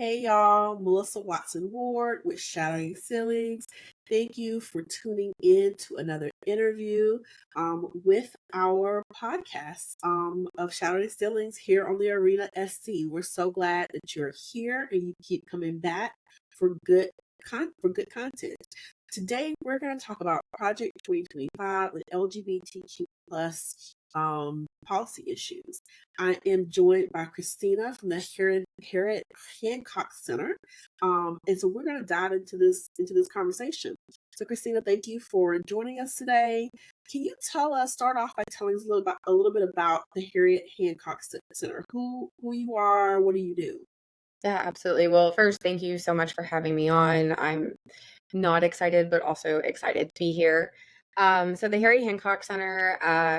Hey y'all, Melissa Watson Ward with Shattering Ceilings. Thank you for tuning in to another interview with our podcast of Shattering Ceilings here on the Arena SC. We're so glad that you're here and you keep coming back for good content. Today we're going to talk about Project 2025 with LGBTQ plus policy issues. I am joined by Cristina from the Harriet Hancock Center, and so we're going to dive into this conversation. So, Cristina, thank you for joining us today. Can you start off by telling us a little bit about the Harriet Hancock Center? Who you are, what do you do? Yeah, absolutely. Well, first, thank you so much for having me on. I'm not excited, but also excited to be here. So the Harry Hancock Center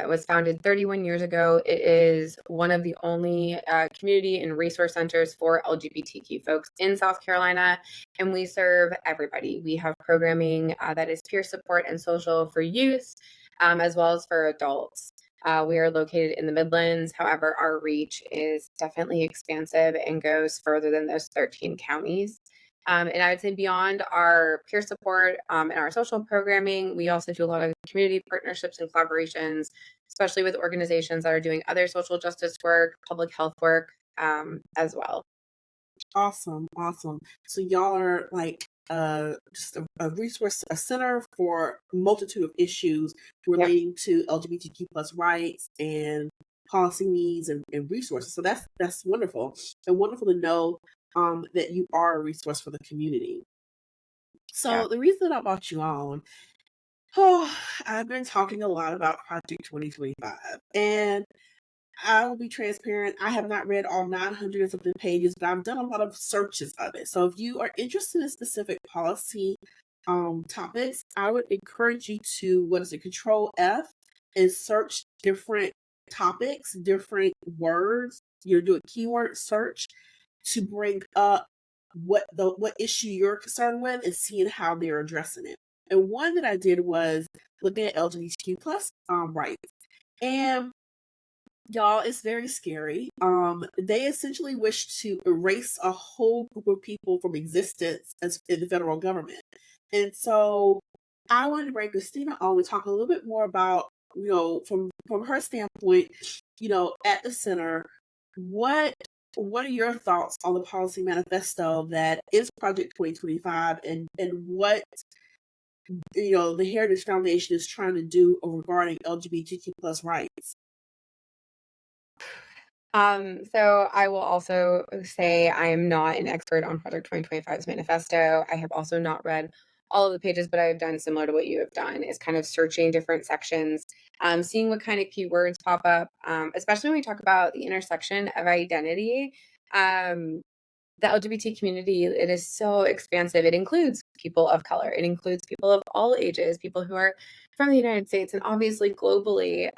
was founded 31 years ago. It is one of the only community and resource centers for LGBTQ folks in South Carolina, and we serve everybody. We have programming that is peer support and social for youth, as well as for adults. We are located in the Midlands. However, our reach is definitely expansive and goes further than those 13 counties. And I would say beyond our peer support and our social programming, we also do a lot of community partnerships and collaborations, especially with organizations that are doing other social justice work, public health work as well. Awesome, awesome. So y'all are like just a resource, a center for a multitude of issues Yep. relating to LGBTQ plus rights and policy needs and resources. So that's wonderful and wonderful to know that you are a resource for the community. Yeah. So the reason I brought you on, oh, I've been talking a lot about Project 2025, and I will be transparent. I have not read all 900 and something pages, but I've done a lot of searches of it. So if you are interested in specific policy topics, I would encourage you to, what is it, Control F and search different topics, different words. You do a keyword search to bring up what issue you're concerned with and seeing how they're addressing it. And one that I did was looking at LGBTQ plus rights. And y'all, it's very scary. They essentially wish to erase a whole group of people from existence as in the federal government. And so I wanted to bring Christina on and talk a little bit more about, from her standpoint, at the center, what what are your thoughts on the policy manifesto that is Project 2025 and what the Heritage Foundation is trying to do regarding LGBTQ plus rights? So I will also say I am not an expert on Project 2025's manifesto. I have also not read all of the pages, but I have done similar to what you have done, is kind of searching different sections, seeing what kind of keywords pop up, especially when we talk about the intersection of identity. Um, the LGBT community, it is so expansive. It includes people of color. It includes people of all ages, people who are from the United States, and obviously globally.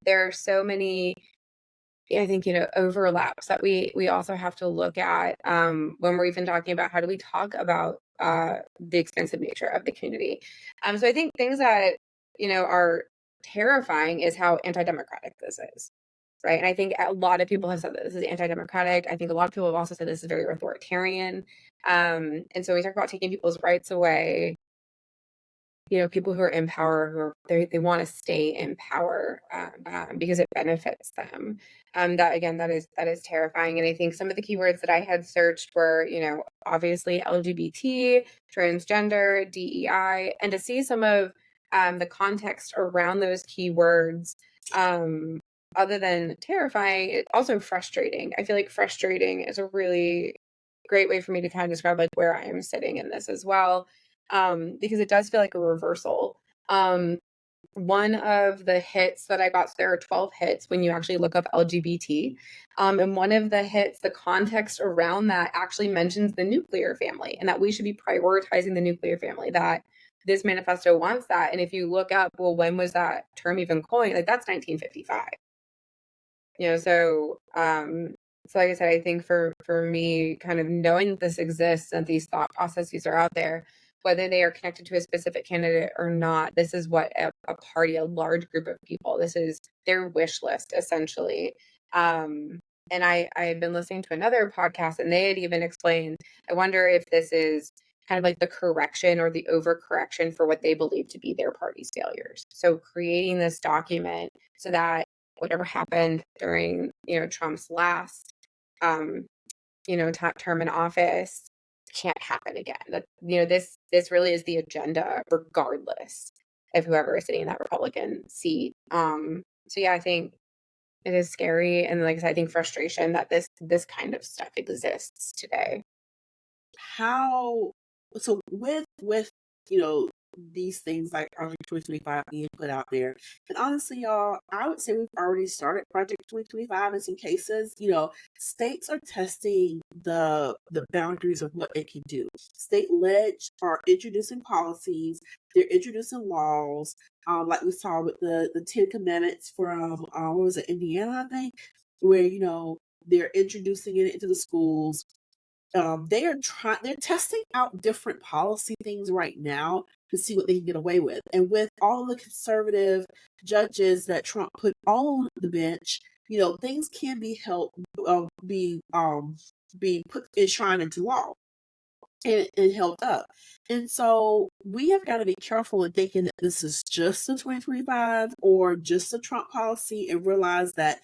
There are so many, I think, overlaps that we also have to look at when we're even talking about how do we talk about the expansive nature of the community. So I think things that are terrifying is how anti-democratic this is, right? And I think a lot of people have said that this is anti-democratic. I think a lot of people have also said this is very authoritarian. And so we talk about taking people's rights away. People who are in power, they want to stay in power because it benefits them. That is terrifying. And I think some of the keywords that I had searched were, obviously LGBT, transgender, DEI, and to see some of the context around those keywords, other than terrifying, it's also frustrating. I feel like frustrating is a really great way for me to kind of describe like where I am sitting in this as well, because it does feel like a reversal. One of the hits that I got, so there are 12 hits when you actually look up LGBT. And one of the hits, the context around that actually mentions the nuclear family and that we should be prioritizing the nuclear family, that this manifesto wants that. And if you look up, well, when was that term even coined? Like that's 1955. So like I said, I think for me, kind of knowing that this exists and these thought processes are out there, whether they are connected to a specific candidate or not, this is what a party, a large group of people, this is their wish list essentially. And I had been listening to another podcast, and they had even explained, I wonder if this is kind of like the correction or the overcorrection for what they believe to be their party's failures. So creating this document so that whatever happened during, Trump's last, um, term in office can't happen again. That, this really is the agenda, regardless of whoever is sitting in that Republican seat. So yeah, I think it is scary, and like I said, I think frustration that this kind of stuff exists today. How so with you know these things like Project 2025 being put out there, and honestly, y'all, I would say we've already started Project 2025 in some cases. States are testing the boundaries of what it can do. State ledge are introducing policies, they're introducing laws, like we saw with the Ten Commandments from what was it, Indiana, I think, where they're introducing it into the schools. They're testing out different policy things right now to see what they can get away with. And with all the conservative judges that Trump put on the bench, things can be held, be put enshrined into law and held up. And so we have got to be careful in thinking that this is just a 2025 or just a Trump policy, and realize that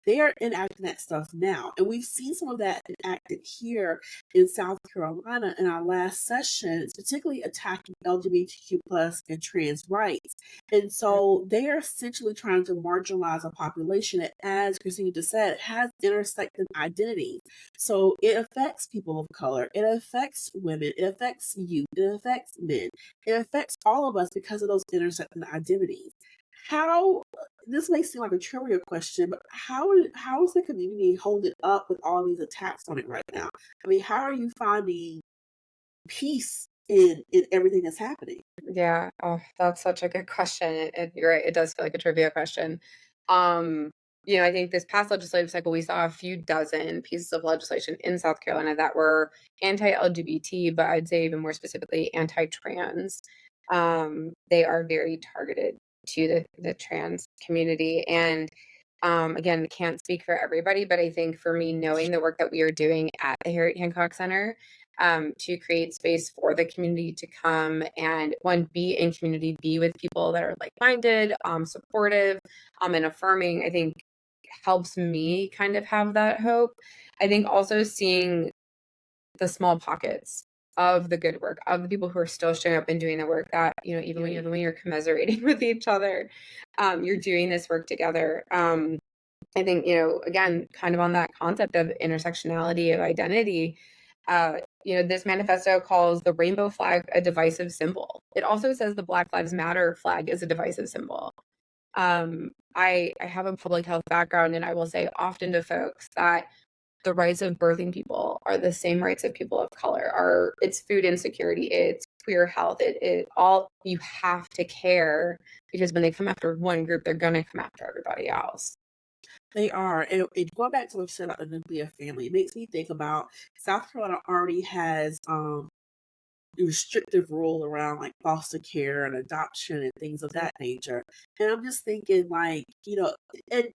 they are enacting that stuff now. And we've seen some of that enacted here in South Carolina in our last session, particularly attacking LGBTQ plus and trans rights. And so they are essentially trying to marginalize a population that, as Christina just said, has intersecting identities. So it affects people of color, it affects women, it affects youth, it affects men, it affects all of us because of those intersecting identities. How This may seem like a trivia question, but how is the community holding up with all these attacks on it right now? I mean, how are you finding peace in everything that's happening? Yeah. Oh, that's such a good question. You're right. It does feel like a trivia question. Um, I think this past legislative cycle, we saw a few dozen pieces of legislation in South Carolina that were anti-LGBT, but I'd say even more specifically anti-trans. They are very targeted to the trans community. And again, can't speak for everybody, but I think for me, knowing the work that we are doing at the Harriet Hancock Center, to create space for the community to come and one, be in community, be with people that are like-minded, supportive, and affirming, I think helps me kind of have that hope. I think also seeing the small pockets of the good work, of the people who are still showing up and doing the work that, even when you're commiserating with each other, you're doing this work together. I think, again, kind of on that concept of intersectionality of identity, this manifesto calls the rainbow flag a divisive symbol. It also says the Black Lives Matter flag is a divisive symbol. I have a public health background, and I will say often to folks that the rights of birthing people are the same rights of people of color. It's food insecurity, it's queer health, it all, you have to care, because when they come after one group, they're gonna come after everybody else. They are. And going back to what you said about the nuclear family, it makes me think about South Carolina already has restrictive rule around like foster care and adoption and things of that nature. And I'm just thinking like,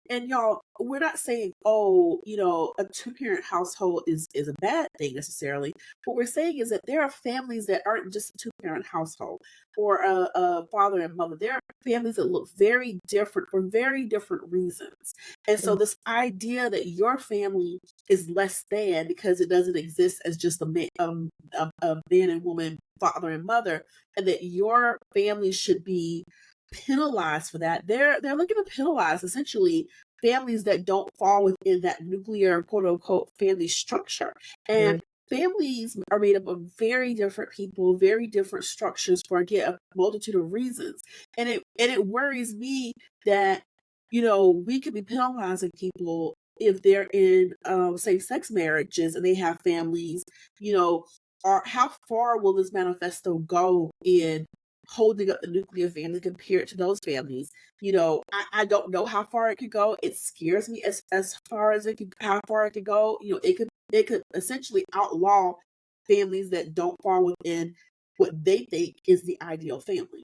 and y'all, we're not saying, oh, a two-parent household is a bad thing necessarily. What we're saying is that there are families that aren't just a two-parent household or a father and mother. There are families that look very different for very different reasons. And so this idea that your family is less than because it doesn't exist as just a man and woman, father and mother, and that your family should be penalized for that. They're looking to penalize essentially families that don't fall within that nuclear quote unquote family structure. And families are made up of very different people, very different structures for again a multitude of reasons. And it worries me that we could be penalizing people if they're in same-sex marriages and they have families, you know, or how far will this manifesto go in holding up the nuclear family compared to those families? I don't know how far it could go. It scares me as far as how far it could go. It could essentially outlaw families that don't fall within what they think is the ideal family.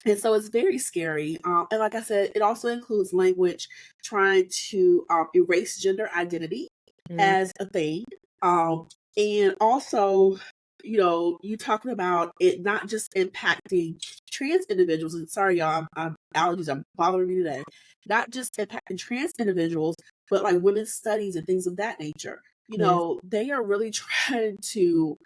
And so it's very scary. And like I said, it also includes language trying to erase gender identity Mm, as a thing. Um, and also, you talking about it not just impacting trans individuals. And sorry, y'all, allergies are bothering me today. Not just impacting trans individuals, but like women's studies and things of that nature. mm, They are really trying to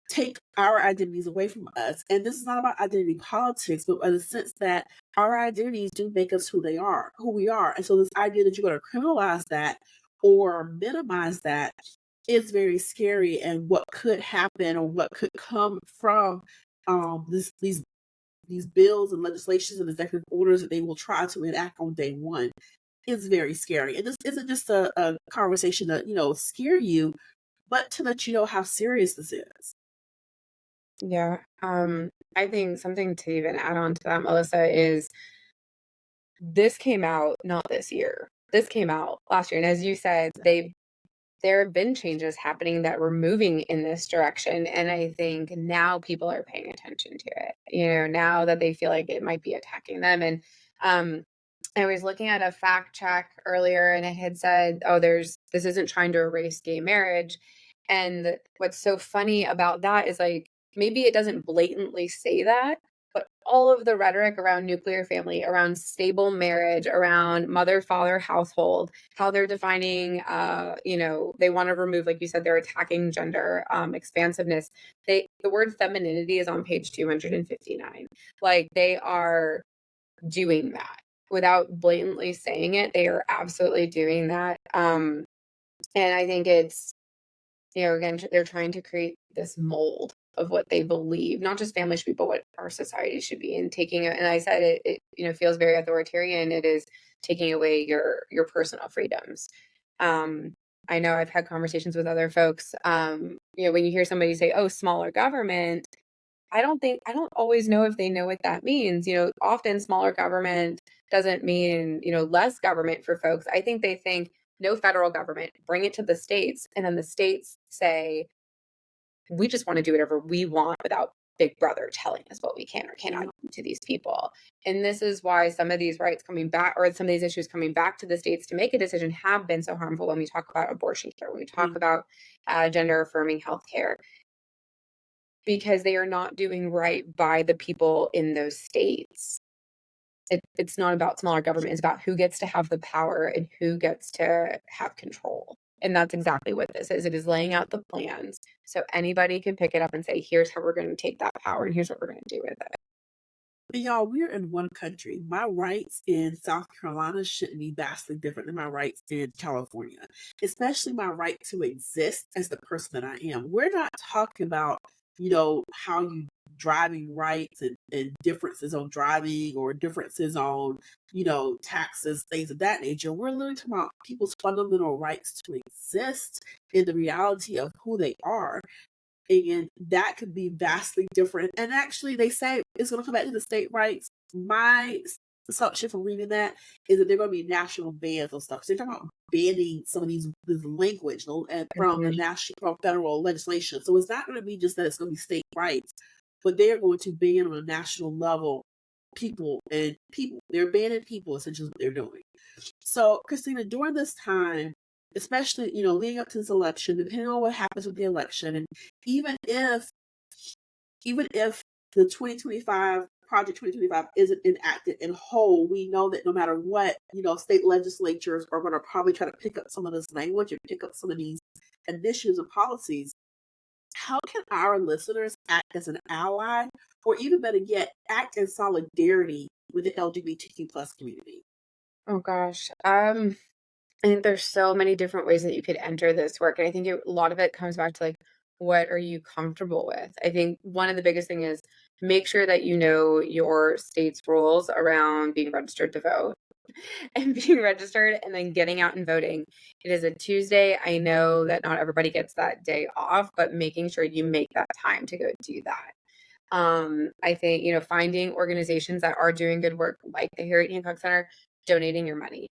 take our identities away from us. And this is not about identity politics, but in the sense that our identities do make us who we are. And so this idea that you're going to criminalize that or minimize that is very scary, and what could happen or what could come from these bills and legislations and executive orders that they will try to enact on day one is very scary. And this isn't just a conversation that, scare you, but to let you know how serious this is. yeah. I think something to even add on to that, Melissa, is this came out not this year. This came out last year. And as you said, there have been changes happening that were moving in this direction. And I think now people are paying attention to it, now that they feel like it might be attacking them. And um, I was looking at a fact check earlier and it had said, oh, this isn't trying to erase gay marriage. And what's so funny about that is like, maybe it doesn't blatantly say that, but all of the rhetoric around nuclear family, around stable marriage, around mother father household, how they're defining, they want to remove, like you said, they're attacking gender expansiveness. The word femininity is on page 259. Like they are doing that without blatantly saying it. They are absolutely doing that. And I think it's, again, they're trying to create this mold of what they believe, not just family should be, but what our society should be. And taking it, and I said it feels very authoritarian. It is taking away your personal freedoms. Um, I know I've had conversations with other folks. When you hear somebody say, "Oh, smaller government," I don't always know if they know what that means. Often smaller government doesn't mean, less government for folks. I think they think no federal government, bring it to the states, and then the states say, we just want to do whatever we want without Big Brother telling us what we can or cannot Yeah. do to these people. And this is why some of these rights coming back, or some of these issues coming back to the states to make a decision, have been so harmful when we talk about abortion care, when we talk Yeah. about gender affirming healthcare, because they are not doing right by the people in those states. It's not about smaller government. It's about who gets to have the power and who gets to have control. And that's exactly what this is. It is laying out the plans so anybody can pick it up and say, here's how we're going to take that power and here's what we're going to do with it. But y'all, we're in one country. My rights in South Carolina shouldn't be vastly different than my rights in California, especially my right to exist as the person that I am. We're not talking about, how you driving rights and differences on driving or differences on, taxes, things of that nature. We're literally talking about people's fundamental rights to exist in the reality of who they are, and that could be vastly different. And actually, they say it's going to come back to the state rights. My assumption from reading that is that they're going to be national bans on stuff. So they're talking about banning some of this language from the Mhm. national, from federal legislation. So it's not going to be just that it's going to be state rights, but they're going to ban on a national level people. They're banning people. Essentially, what they're doing. So, Christina, during this time, especially, leading up to this election, depending on what happens with the election, and even if even if the 2025 Project 2025 isn't enacted in whole, we know that no matter what, state legislatures are going to probably try to pick up some of this language and pick up some of these initiatives and policies. How can our listeners act as an ally, or even better yet, act in solidarity with the LGBTQ plus community? Oh gosh. I think there's so many different ways that you could enter this work. And I think a lot of it comes back to like, what are you comfortable with? I think one of the biggest thing is make sure that you know your state's rules around being registered to vote and being registered and then getting out and voting. It is a Tuesday. I know that not everybody gets that day off, but making sure you make that time to go do that. I think, finding organizations that are doing good work like the Harriet Hancock Center, donating your money.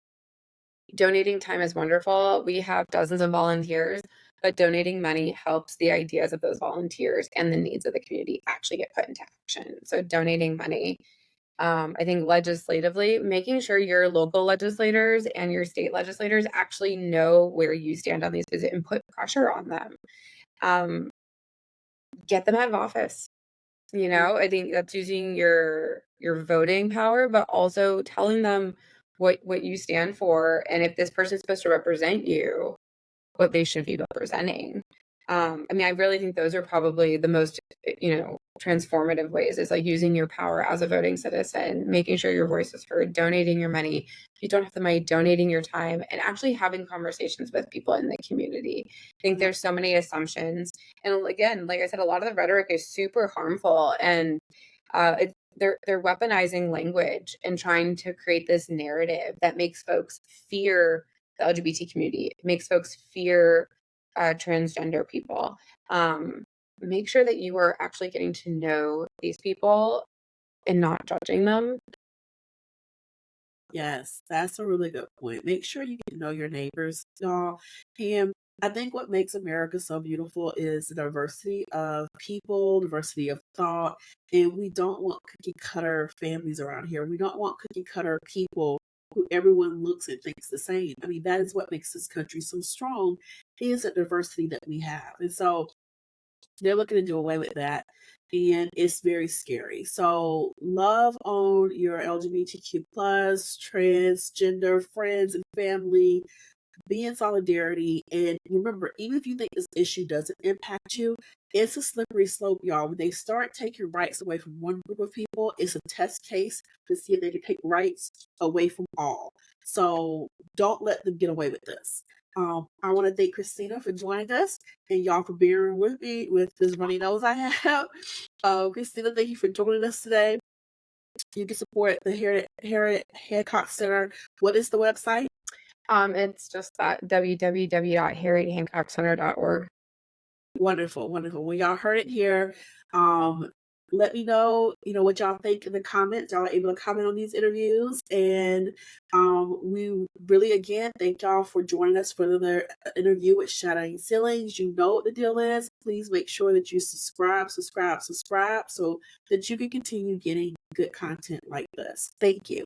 Donating time is wonderful. We have dozens of volunteers, but donating money helps the ideas of those volunteers and the needs of the community actually get put into action. So donating money. I think legislatively, making sure your local legislators and your state legislators actually know where you stand on these issues and put pressure on them. Um, get them out of office. You know, I think that's using your voting power, but also telling them what you stand for, and if this person's supposed to represent you, what they should be representing. I mean, I really think those are probably the most, transformative ways is like using your power as a voting citizen, making sure your voice is heard, donating your money. If you don't have the money, donating your time, and actually having conversations with people in the community. I think there's so many assumptions. And again, like I said, a lot of the rhetoric is super harmful, and they're weaponizing language and trying to create this narrative that makes folks fear the LGBT community. It makes folks fear transgender people. Make sure that you are actually getting to know these people and not judging them. Yes, that's a really good point. Make sure you get to know your neighbors, y'all. And I think what makes America so beautiful is the diversity of people, diversity of thought, and we don't want cookie cutter families around here. We don't want cookie cutter people who everyone looks and thinks the same. I mean, that is what makes this country so strong, is the diversity that we have. And so they're looking to do away with that. And it's very scary. So love on your LGBTQ plus, transgender friends and family. Be in solidarity. And remember, even if you think this issue doesn't impact you, it's a slippery slope, y'all. When they start taking rights away from one group of people, it's a test case to see if they can take rights away from all. So don't let them get away with this. I want to thank Cristina for joining us and y'all for bearing with me with this runny nose I have. Cristina, thank you for joining us today. You can support the Harriet Hancock Center. What is the website? It's just that www.harriethancockcenter.org. Wonderful, wonderful. Well, y'all heard it here. Let me know, what y'all think in the comments. Y'all are able to comment on these interviews. And we really, again, thank y'all for joining us for another interview with Shattering Ceilings. You know what the deal is. Please make sure that you subscribe so that you can continue getting good content like this. Thank you.